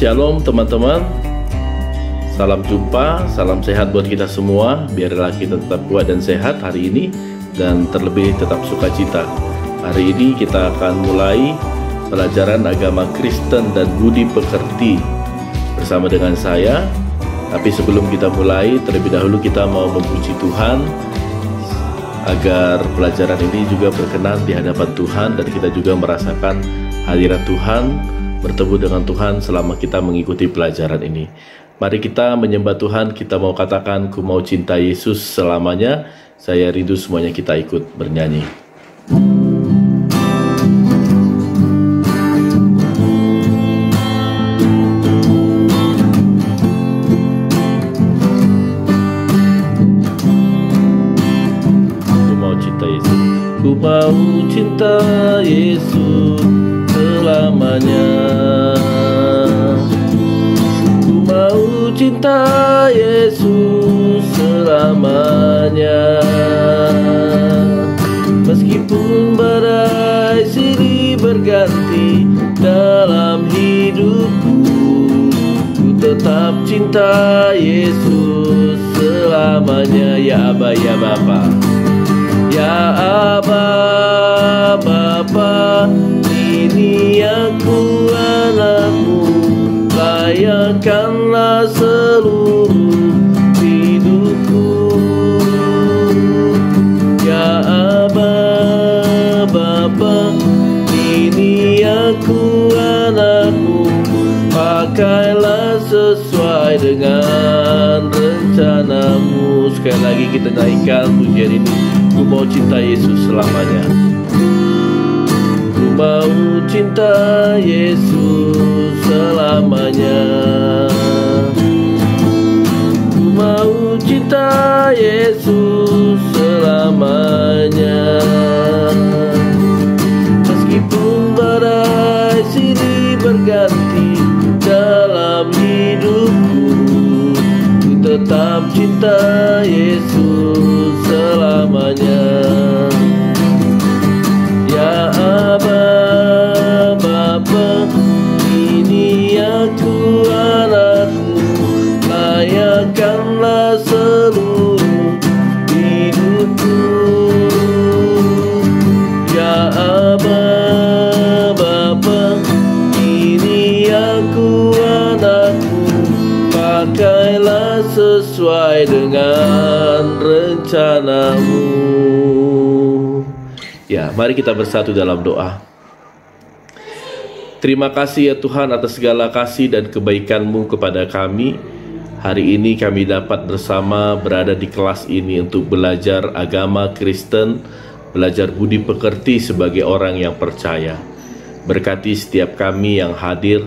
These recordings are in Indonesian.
Shalom teman-teman. Salam jumpa, salam sehat buat kita semua. Biarlah kita tetap kuat dan sehat hari ini, dan terlebih tetap sukacita. Hari ini kita akan mulai pelajaran agama Kristen dan budi pekerti bersama dengan saya. Tapi sebelum kita mulai, terlebih dahulu kita mau memuji Tuhan agar pelajaran ini juga berkenan di hadapan Tuhan, dan kita juga merasakan hadirat Tuhan, bertemu dengan Tuhan selama kita mengikuti pelajaran ini. Mari kita menyembah Tuhan. Kita mau katakan, ku mau cinta Yesus selamanya. Saya rindu semuanya kita ikut bernyanyi. Ku mau cinta Yesus. Ku mau cinta Yesus selamanya. Cinta Yesus selamanya. Meskipun badai silih berganti dalam hidupku, ku tetap cinta Yesus selamanya. Ya Aba, ya Bapa, ya Aba, Bapa, ini aku anakmu. Layakkanlah seluruh hidupku. Ya Aba, Bapa, ini aku anakmu. Pakailah sesuai dengan rencanamu. Sekali lagi kita naikkan pujian ini. Ku mau cinta Yesus selamanya. Ku mau cinta Yesus selamanya. Ku mau cinta Yesus selamanya. Meskipun badai silih berganti dalam hidupku, ku tetap cinta Yesus selamanya. Ya Aba, Bapa, ini aku anakmu. Layakkanlah seluruh hidupku. Ya Aba, Bapa, ini aku anakmu. Pakailah sesuai dengan rencanamu. Ya, mari kita bersatu dalam doa. Terima kasih ya Tuhan atas segala kasih dan kebaikan-Mu kepada kami. Hari ini kami dapat bersama berada di kelas ini untuk belajar agama Kristen, belajar budi pekerti sebagai orang yang percaya. Berkati setiap kami yang hadir,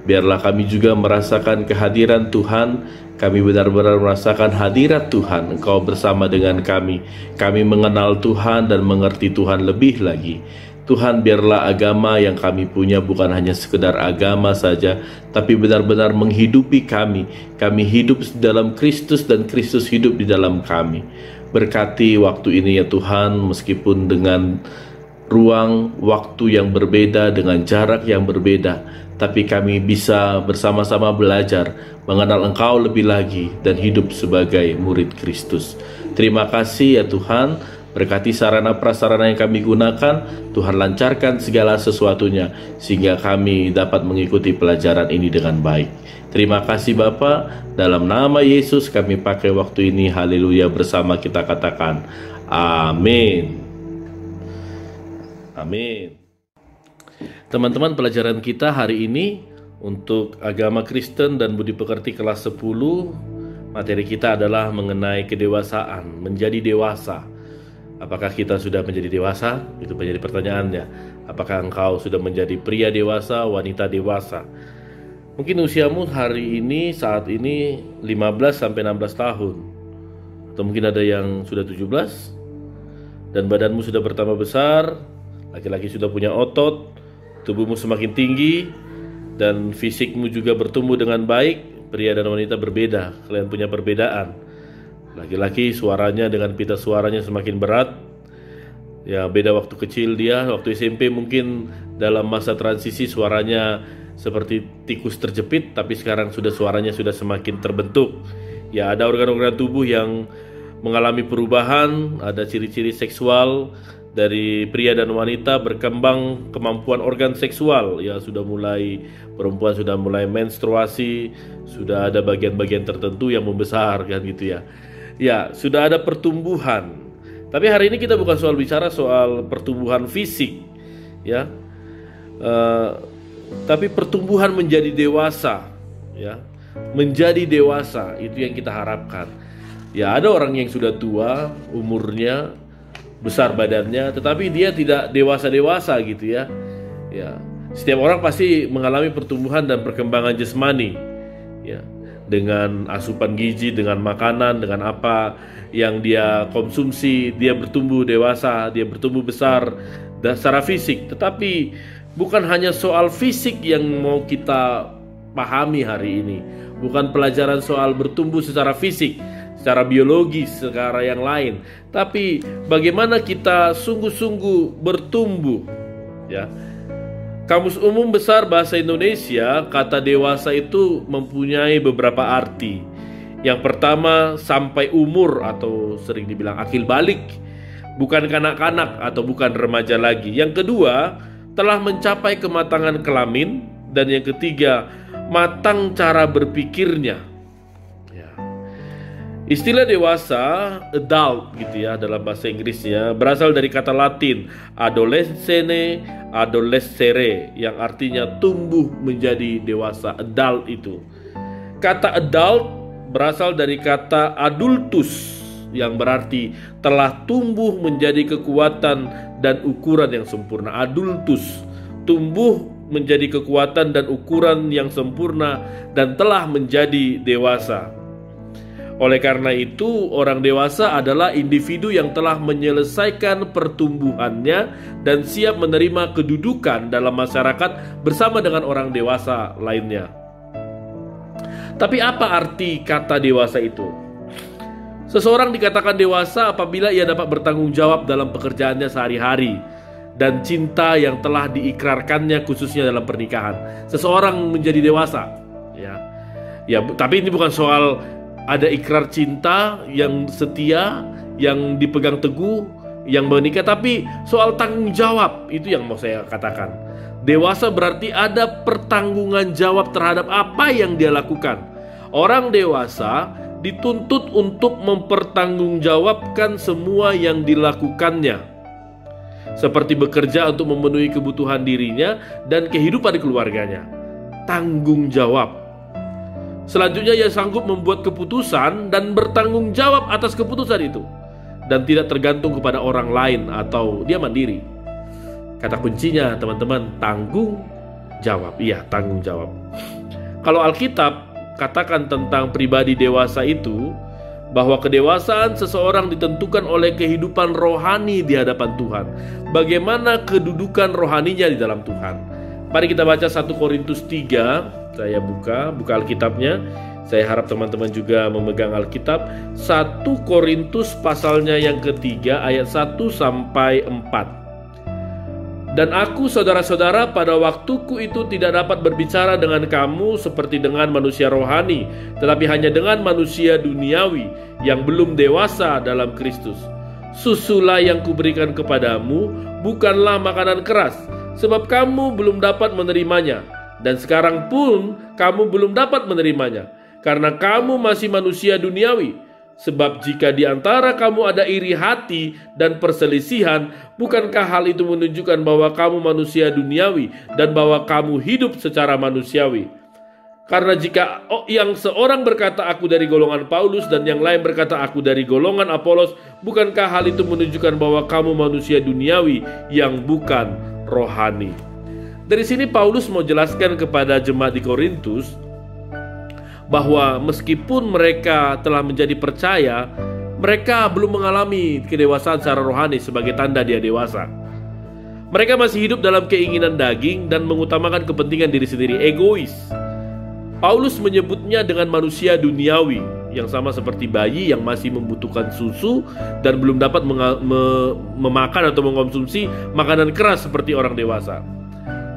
biarlah kami juga merasakan kehadiran Tuhan. Kami benar-benar merasakan hadirat Tuhan, Engkau bersama dengan kami. Kami mengenal Tuhan dan mengerti Tuhan lebih lagi. Tuhan, biarlah agama yang kami punya bukan hanya sekedar agama saja, tapi benar-benar menghidupi kami. Kami hidup dalam Kristus dan Kristus hidup di dalam kami. Berkati waktu ini ya Tuhan, meskipun dengan ruang waktu yang berbeda, dengan jarak yang berbeda, tapi kami bisa bersama-sama belajar mengenal Engkau lebih lagi dan hidup sebagai murid Kristus. Terima kasih ya Tuhan. Berkati sarana prasarana yang kami gunakan. Tuhan lancarkan segala sesuatunya sehingga kami dapat mengikuti pelajaran ini dengan baik. Terima kasih Bapa. Dalam nama Yesus kami pakai waktu ini. Haleluya, bersama kita katakan amin. Amin. Teman-teman, pelajaran kita hari ini untuk agama Kristen dan budi pekerti kelas 10, materi kita adalah mengenai kedewasaan, menjadi dewasa. Apakah kita sudah menjadi dewasa? Itu menjadi pertanyaannya. Apakah engkau sudah menjadi pria dewasa, wanita dewasa? Mungkin usiamu hari ini, saat ini 15-16 tahun. Atau mungkin ada yang sudah 17 dan badanmu sudah bertambah besar. Laki-laki sudah punya otot, tubuhmu semakin tinggi, dan fisikmu juga bertumbuh dengan baik. Pria dan wanita berbeda, kalian punya perbedaan. Laki-laki suaranya dengan pita suaranya semakin berat. Ya, beda waktu kecil dia, waktu SMP mungkin dalam masa transisi suaranya seperti tikus terjepit, tapi sekarang suaranya sudah semakin terbentuk. Ya, ada organ-organ tubuh yang mengalami perubahan, ada ciri-ciri seksual dari pria dan wanita, berkembang kemampuan organ seksual. Ya, perempuan sudah mulai menstruasi, sudah ada bagian-bagian tertentu yang membesar kan gitu ya. Ya, sudah ada pertumbuhan. Tapi hari ini kita bukan bicara soal pertumbuhan fisik, ya. Tapi pertumbuhan menjadi dewasa, ya, menjadi dewasa itu yang kita harapkan. Ya, ada orang yang sudah tua, umurnya besar badannya, tetapi dia tidak dewasa gitu ya. Ya, setiap orang pasti mengalami pertumbuhan dan perkembangan jasmani, ya, dengan asupan gizi, dengan makanan, dengan apa yang dia konsumsi, dia bertumbuh dewasa, dia bertumbuh besar dan secara fisik. Tetapi bukan hanya soal fisik yang mau kita pahami hari ini, bukan pelajaran soal bertumbuh secara fisik, secara biologis, secara yang lain, tapi bagaimana kita sungguh-sungguh bertumbuh, ya. Kamus Umum Besar Bahasa Indonesia, kata dewasa itu mempunyai beberapa arti. Yang pertama, sampai umur atau sering dibilang akil balik, bukan kanak-kanak atau bukan remaja lagi. Yang kedua, telah mencapai kematangan kelamin. Dan yang ketiga, matang cara berpikirnya. Ya. Istilah dewasa, adult gitu ya dalam bahasa Inggrisnya, berasal dari kata Latin adolescere, adolescere, yang artinya tumbuh menjadi dewasa. Adult itu. Kata adult berasal dari kata adultus, yang berarti telah tumbuh menjadi kekuatan dan ukuran yang sempurna. Adultus, tumbuh menjadi kekuatan dan ukuran yang sempurna dan telah menjadi dewasa. Oleh karena itu, orang dewasa adalah individu yang telah menyelesaikan pertumbuhannya dan siap menerima kedudukan dalam masyarakat bersama dengan orang dewasa lainnya. Tapi apa arti kata dewasa itu? Seseorang dikatakan dewasa apabila ia dapat bertanggung jawab dalam pekerjaannya sehari-hari dan cinta yang telah diikrarkannya khususnya dalam pernikahan. Seseorang menjadi dewasa, ya. Ya, tapi ini bukan soal ada ikrar cinta yang setia, yang dipegang teguh, yang menikah, tapi soal tanggung jawab. Itu yang mau saya katakan. Dewasa berarti ada pertanggungan jawab terhadap apa yang dia lakukan. Orang dewasa dituntut untuk mempertanggungjawabkan semua yang dilakukannya, seperti bekerja untuk memenuhi kebutuhan dirinya dan kehidupan keluarganya. Tanggung jawab. Selanjutnya ia sanggup membuat keputusan dan bertanggung jawab atas keputusan itu, dan tidak tergantung kepada orang lain atau dia mandiri. Kata kuncinya teman-teman, tanggung jawab. Iya, tanggung jawab. Kalau Alkitab katakan tentang pribadi dewasa itu, bahwa kedewasaan seseorang ditentukan oleh kehidupan rohani di hadapan Tuhan. Bagaimana kedudukan rohaninya di dalam Tuhan. Mari kita baca 1 Korintus 3. Saya buka Alkitabnya. Saya harap teman-teman juga memegang Alkitab. 1 Korintus pasalnya yang ketiga ayat 1 sampai 4. Dan aku, saudara-saudara, pada waktuku itu tidak dapat berbicara dengan kamu seperti dengan manusia rohani, tetapi hanya dengan manusia duniawi yang belum dewasa dalam Kristus. Susulah yang kuberikan kepadamu, bukanlah makanan keras, sebab kamu belum dapat menerimanya, dan sekarang pun kamu belum dapat menerimanya, karena kamu masih manusia duniawi. Sebab jika di antara kamu ada iri hati dan perselisihan, bukankah hal itu menunjukkan bahwa kamu manusia duniawi dan bahwa kamu hidup secara manusiawi? Karena jika yang seorang berkata aku dari golongan Paulus dan yang lain berkata aku dari golongan Apolos, bukankah hal itu menunjukkan bahwa kamu manusia duniawi yang bukan rohani? Dari sini Paulus mau jelaskan kepada jemaat di Korintus bahwa meskipun mereka telah menjadi percaya, mereka belum mengalami kedewasaan secara rohani sebagai tanda dia dewasa. Mereka masih hidup dalam keinginan daging dan mengutamakan kepentingan diri sendiri, egois. Paulus menyebutnya dengan manusia duniawi, yang sama seperti bayi yang masih membutuhkan susu dan belum dapat memakan atau mengkonsumsi makanan keras seperti orang dewasa.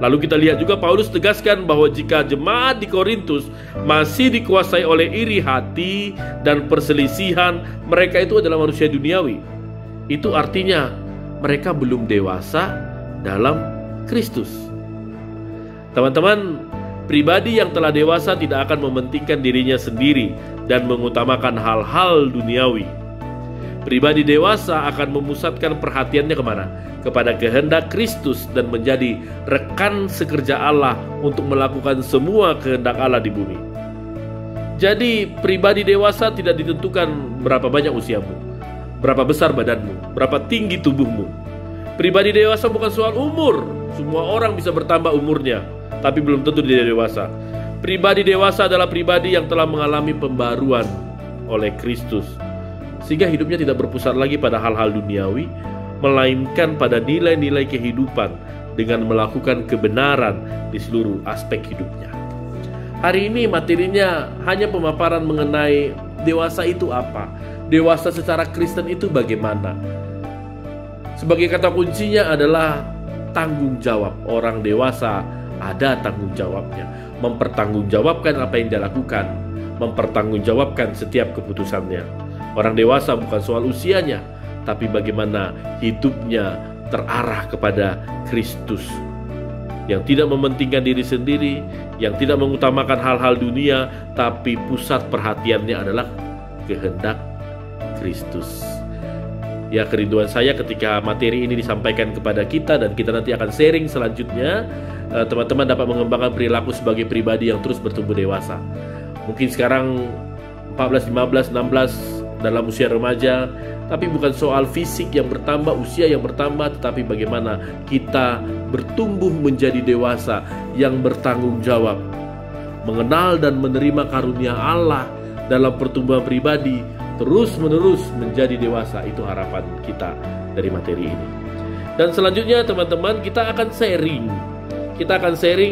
Lalu kita lihat juga Paulus tegaskan bahwa jika jemaat di Korintus masih dikuasai oleh iri hati dan perselisihan, mereka itu adalah manusia duniawi. Itu artinya mereka belum dewasa dalam Kristus. Teman-teman, pribadi yang telah dewasa tidak akan mementingkan dirinya sendiri dan mengutamakan hal-hal duniawi. Pribadi dewasa akan memusatkan perhatiannya kemana? Kepada kehendak Kristus dan menjadi rekan sekerja Allah untuk melakukan semua kehendak Allah di bumi. Jadi pribadi dewasa tidak ditentukan berapa banyak usiamu, berapa besar badanmu, berapa tinggi tubuhmu. Pribadi dewasa bukan soal umur. Semua orang bisa bertambah umurnya, tapi belum tentu dia dewasa. Pribadi dewasa adalah pribadi yang telah mengalami pembaruan oleh Kristus, sehingga hidupnya tidak berpusat lagi pada hal-hal duniawi, melainkan pada nilai-nilai kehidupan dengan melakukan kebenaran di seluruh aspek hidupnya. Hari ini materinya hanya pemaparan mengenai dewasa itu apa, dewasa secara Kristen itu bagaimana. Sebagai kata kuncinya adalah tanggung jawab. Orang dewasa ada tanggung jawabnya, mempertanggungjawabkan apa yang dia lakukan, mempertanggungjawabkan setiap keputusannya. Orang dewasa bukan soal usianya, tapi bagaimana hidupnya terarah kepada Kristus, yang tidak mementingkan diri sendiri, yang tidak mengutamakan hal-hal dunia, tapi pusat perhatiannya adalah kehendak Kristus. Ya, kerinduan saya ketika materi ini disampaikan kepada kita dan kita nanti akan sharing selanjutnya, teman-teman dapat mengembangkan perilaku sebagai pribadi yang terus bertumbuh dewasa. Mungkin sekarang 14, 15, 16 dalam usia remaja, tapi bukan soal fisik yang bertambah, usia yang bertambah, tetapi bagaimana kita bertumbuh menjadi dewasa yang bertanggung jawab, mengenal dan menerima karunia Allah dalam pertumbuhan pribadi, terus-menerus menjadi dewasa. Itu harapan kita dari materi ini. Dan selanjutnya teman-teman, kita akan sharing.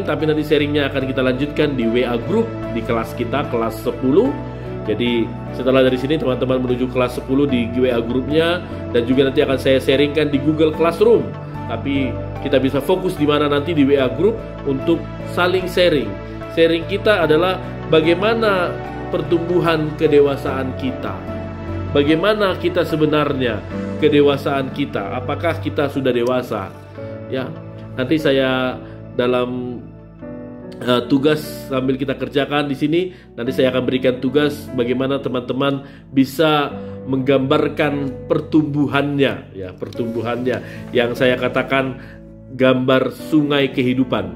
Tapi nanti sharingnya akan kita lanjutkan di WA Group di kelas kita, kelas 10. Jadi setelah dari sini teman-teman menuju kelas 10 di WA grupnya, dan juga nanti akan saya sharingkan di Google Classroom. Tapi kita bisa fokus di mana nanti di WA Group untuk saling sharing. Sharing kita adalah bagaimana pertumbuhan kedewasaan kita. Bagaimana kita sebenarnya kedewasaan kita? Apakah kita sudah dewasa? Ya, nanti saya dalam tugas sambil kita kerjakan di sini, nanti saya akan berikan tugas bagaimana teman-teman bisa menggambarkan pertumbuhannya, ya, pertumbuhannya yang saya katakan gambar sungai kehidupan.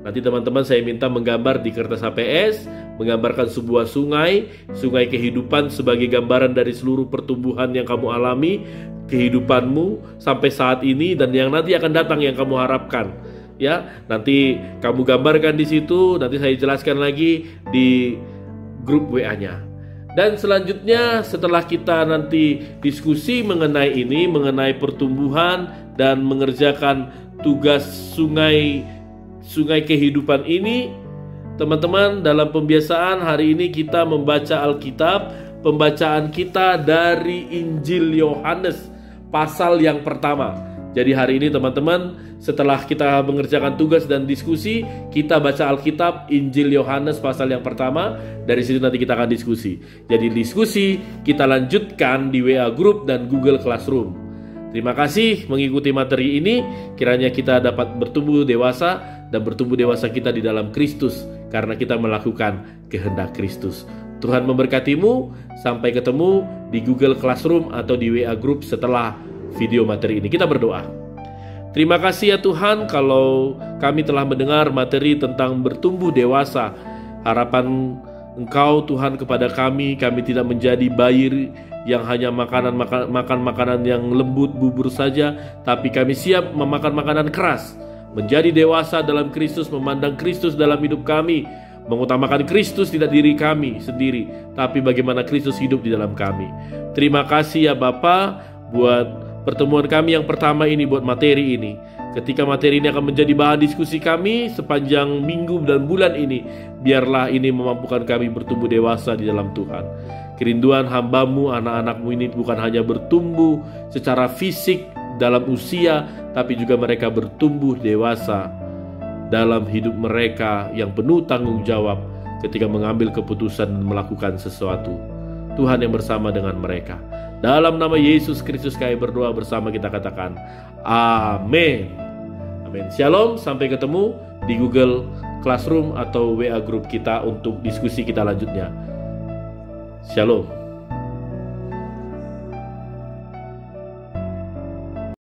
Nanti teman-teman saya minta menggambar di kertas HPS, menggambarkan sebuah sungai kehidupan sebagai gambaran dari seluruh pertumbuhan yang kamu alami, kehidupanmu sampai saat ini dan yang nanti akan datang yang kamu harapkan. Ya, nanti kamu gambarkan di situ, nanti saya jelaskan lagi di grup WA-nya. Dan selanjutnya setelah kita nanti diskusi mengenai ini, mengenai pertumbuhan dan mengerjakan tugas sungai kehidupan ini, teman-teman, dalam pembiasaan hari ini kita membaca Alkitab. Pembacaan kita dari Injil Yohanes pasal yang pertama. Jadi hari ini teman-teman, setelah kita mengerjakan tugas dan diskusi, kita baca Alkitab Injil Yohanes pasal yang pertama. Dari situ nanti kita akan diskusi. Jadi diskusi kita lanjutkan di WA Group dan Google Classroom. Terima kasih mengikuti materi ini. Kiranya kita dapat bertumbuh dewasa dan bertumbuh dewasa kita di dalam Kristus, karena kita melakukan kehendak Kristus. Tuhan memberkatimu. Sampai ketemu di Google Classroom atau di WA Group setelah video materi ini. Kita berdoa. Terima kasih ya Tuhan, kalau kami telah mendengar materi tentang bertumbuh dewasa. Harapan Engkau Tuhan kepada kami tidak menjadi bayi yang hanya makan makanan yang lembut bubur saja, tapi kami siap memakan makanan keras. Menjadi dewasa dalam Kristus, memandang Kristus dalam hidup kami, mengutamakan Kristus, tidak diri kami sendiri, tapi bagaimana Kristus hidup di dalam kami. Terima kasih ya Bapa buat pertemuan kami yang pertama ini, buat materi ini. Ketika materi ini akan menjadi bahan diskusi kami sepanjang minggu dan bulan ini, biarlah ini memampukan kami bertumbuh dewasa di dalam Tuhan. Kerinduan hamba-Mu, anak-anak-Mu ini bukan hanya bertumbuh secara fisik dalam usia, tapi juga mereka bertumbuh dewasa dalam hidup mereka yang penuh tanggung jawab ketika mengambil keputusan dan melakukan sesuatu. Tuhan yang bersama dengan mereka. Dalam nama Yesus Kristus kami berdoa bersama, kita katakan amin. Amin. Shalom, sampai ketemu di Google Classroom atau WA group kita untuk diskusi kita lanjutnya. Shalom.